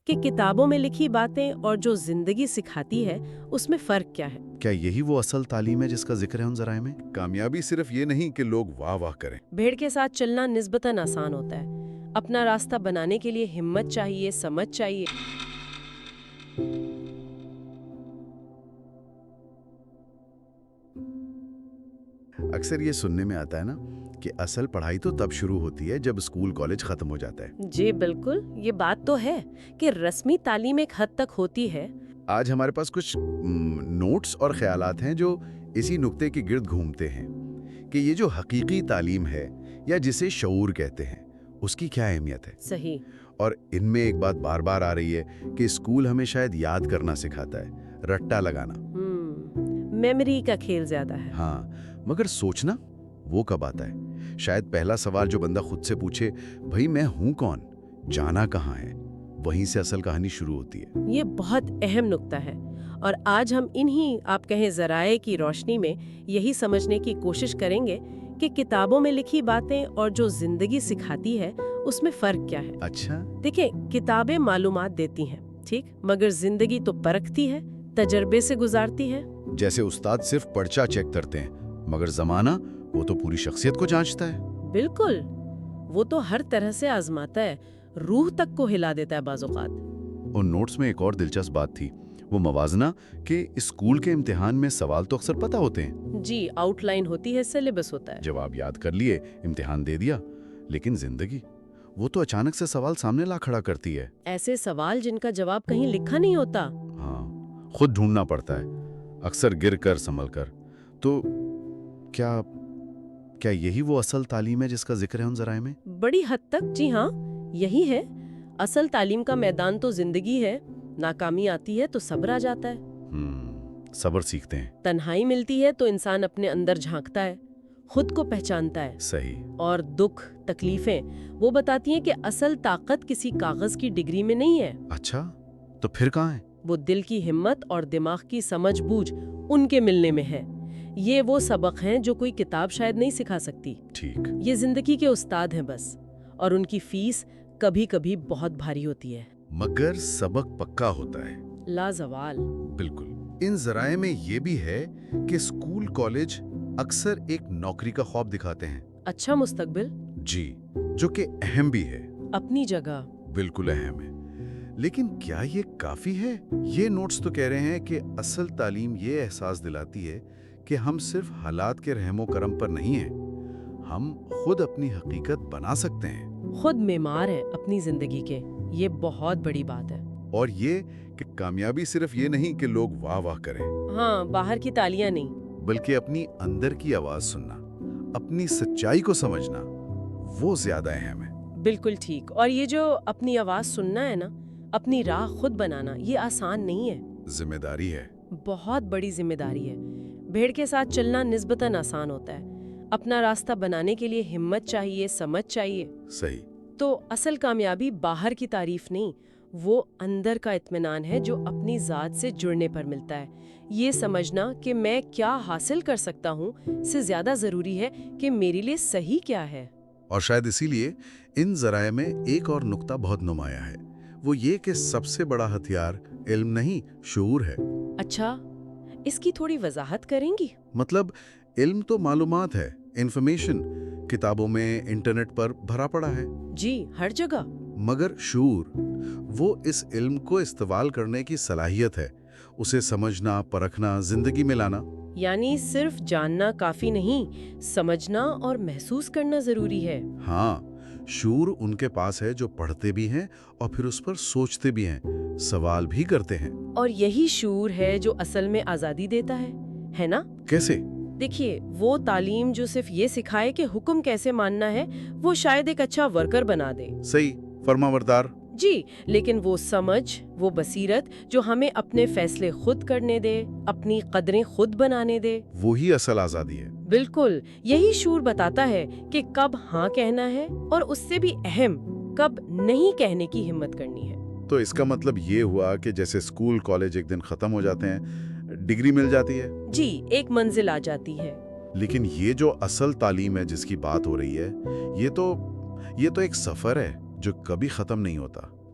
کہ کتابوں میں لکھی باتیں اور جو زندگی سکھاتی ہے اس میں فرق کیا ہے۔ کیا یہی وہ اصل تعلیم ہے جس کا ذکر ہے ان ذرائع میں؟ کامیابی صرف یہ نہیں کہ لوگ واہ واہ کریں۔ بھیڑ کے ساتھ چلنا نسبتاً آسان ہوتا ہے، اپنا راستہ بنانے کے لیے ہمت چاہیے، سمجھ چاہیے۔ اکثر یہ سننے میں آتا ہے نا کہ اصل پڑھائی تو تب شروع ہوتی ہے جب اسکول کالج ختم ہو جاتا ہے۔ جی بالکل، یہ بات تو ہے کہ رسمی تعلیم ایک حد تک ہوتی ہے۔ آج ہمارے پاس کچھ نوٹس اور خیالات ہیں جو اسی نقطے کے گرد گھومتے ہیں کہ یہ جو حقیقی تعلیم ہے یا جسے شعور کہتے ہیں اس کی کیا اہمیت ہے۔ صحیح۔ اور ان میں ایک بات بار بار آ رہی ہے کہ اسکول ہمیں شاید یاد کرنا سکھاتا ہے، رٹا لگانا۔ میموری کا کھیل زیادہ ہے۔ ہاں، مگر سوچنا وہ کب آتا ہے؟ شاید پہلا سوال جو بندہ خود سے پوچھے، بھئی میں ہوں کون، جانا کہاں ہے، وہیں سے اصل کہانی شروع ہوتی ہے۔ یہ بہت اہم نقطہ ہے، اور آج ہم انہی آپ کہیں ذرائع کی روشنی میں یہی سمجھنے کی کوشش کریں گے کہ کتابوں میں لکھی باتیں اور جو زندگی سکھاتی ہے اس میں فرق کیا ہے۔ اچھا، دیکھیں، کتابیں معلومات دیتی ہیں، ٹھیک، مگر زندگی تو پرکھتی ہے، تجربے سے گزارتی ہے۔ جیسے استاد صرف پرچہ چیک کرتے ہیں مگر زمانہ وہ تو پوری شخصیت کو جانچتا ہے۔ بالکل، وہ تو ہر طرح سے آزماتا ہے، روح تک کو ہلا دیتا ہے بعض اوقات۔ ان نوٹس میں ایک اور دلچسپ بات تھی، وہ موازنہ کہ اسکول کے امتحان میں سوال تو اکثر پتہ ہوتے ہیں۔ جی، آؤٹ لائن ہوتی ہے، سلیبس ہوتا ہے۔ جواب یاد کر لیے، امتحان دے دیا، لیکن زندگی وہ تو اچانک سے سوال سامنے لا کھڑا کرتی ہے۔ ایسے سوال جن کا جواب کہیں لکھا نہیں ہوتا۔ ہاں، خود ڈھونڈنا پڑتا ہے، اکثر گر کر سنبھل کر۔ تو کیا یہی وہ اصل تعلیم ہے جس کا ذکر ہے ان ذرائع میں؟ بڑی حد تک جی ہاں، یہی ہے۔ اصل تعلیم کا میدان تو زندگی ہے۔ ناکامی آتی ہے تو صبر آ جاتا ہے۔ صبر سیکھتے ہیں۔ تنہائی ملتی ہے تو انسان اپنے اندر جھانکتا ہے، خود کو پہچانتا ہے۔ صحیح۔ اور دکھ، تکلیفیں وہ بتاتی ہیں کہ اصل طاقت کسی کاغذ کی ڈگری میں نہیں ہے۔ اچھا، تو پھر کہاں ہے؟ وہ دل کی ہمت اور دماغ کی سمجھ بوجھ ان کے ملنے میں ہے۔ یہ وہ سبق ہیں جو کوئی کتاب شاید نہیں سکھا سکتی۔ ٹھیک۔ یہ زندگی کے استاد ہیں بس، اور ان کی فیس کبھی کبھی بہت بھاری ہوتی ہے۔ مگر سبق پکا ہوتا ہے۔ لازوال۔ بالکل۔ ان ذرائع میں یہ بھی ہے کہ اسکول کالج اکثر ایک نوکری کا خواب دکھاتے ہیں۔ اچھا مستقبل۔ جی، جو کہ اہم بھی ہے۔ اپنی جگہ۔ بالکل اہم ہے، لیکن کیا یہ کافی ہے؟ یہ نوٹس تو کہہ رہے ہیں کہ اصل تعلیم یہ احساس دلاتی ہے کہ ہم صرف حالات کے رحم و کرم پر نہیں ہیں، ہم خود اپنی حقیقت بنا سکتے ہیں، خود معمار ہیں اپنی زندگی کے۔ یہ بہت بڑی بات ہے۔ اور یہ کہ کامیابی صرف یہ نہیں کہ لوگ واہ واہ کریں، ہاں، باہر کی تالیاں نہیں، بلکہ اپنی اندر کی آواز سننا، اپنی سچائی کو سمجھنا، وہ زیادہ اہم ہے۔ بالکل ٹھیک۔ اور یہ جو اپنی آواز سننا ہے نا، اپنی راہ خود بنانا، یہ آسان نہیں ہے۔ ذمہ داری ہے۔ بہت بڑی ذمہ داری ہے۔ بھیڑ کے ساتھ چلنا نسبتاً آسان ہوتا ہے، اپنا راستہ بنانے کے لیے ہمت چاہیے، سمجھ چاہیے۔ صحیح۔ تو اصل کامیابی باہر کی تعریف نہیں، وہ اندر کا اطمینان ہے جو اپنی ذات سے جڑنے پر ملتا ہے۔ یہ سمجھنا کہ میں کیا حاصل کر سکتا ہوں سے زیادہ ضروری ہے کہ میرے لیے صحیح کیا ہے۔ اور شاید اسی لیے ان ذرائع میں ایک اور نقطہ بہت نمایاں ہے، وہ یہ کہ سب سے بڑا ہتھیار علم نہیں، شعور ہے۔ اچھا، اس کی تھوڑی وضاحت کریں گی؟ مطلب علم تو معلومات ہے، انفارمیشن کتابوں میں، انٹرنیٹ پر بھرا پڑا ہے۔ جی، ہر جگہ۔ مگر شعور، وہ اس علم کو استعمال کرنے کی صلاحیت ہے، اسے سمجھنا، پرکھنا، زندگی میں لانا۔ یعنی صرف جاننا کافی نہیں، سمجھنا اور محسوس کرنا ضروری ہے۔ ہاں، شعور ان کے پاس ہے جو پڑھتے بھی ہیں اور پھر اس پر سوچتے بھی ہیں، سوال بھی کرتے ہیں۔ اور یہی شعور ہے جو اصل میں آزادی دیتا ہے نا؟ کیسے؟ دیکھیے، وہ تعلیم جو صرف یہ سکھائے کہ حکم کیسے ماننا ہے، وہ شاید ایک اچھا ورکر بنا دے۔ صحیح، فرمانبردار۔ جی، لیکن وہ سمجھ، وہ بصیرت جو ہمیں اپنے فیصلے خود کرنے دے، اپنی قدریں خود بنانے دے، وہی اصل آزادی ہے۔ بالکل، یہی شعور بتاتا ہے کہ کب ہاں کہنا ہے اور اس سے بھی اہم کب نہیں کہنے کی ہمت کرنی ہے۔ تو اس کا مطلب یہ ہوا کہ جیسے اسکول کالج ایک دن ختم ہو جاتے ہیں، ڈگری مل جاتی ہے، جی، ایک منزل آ جاتی ہے، لیکن یہ جو اصل تعلیم ہے جس کی بات ہو رہی ہے، یہ تو ایک سفر ہے جو کبھی ختم نہیں ہوتا۔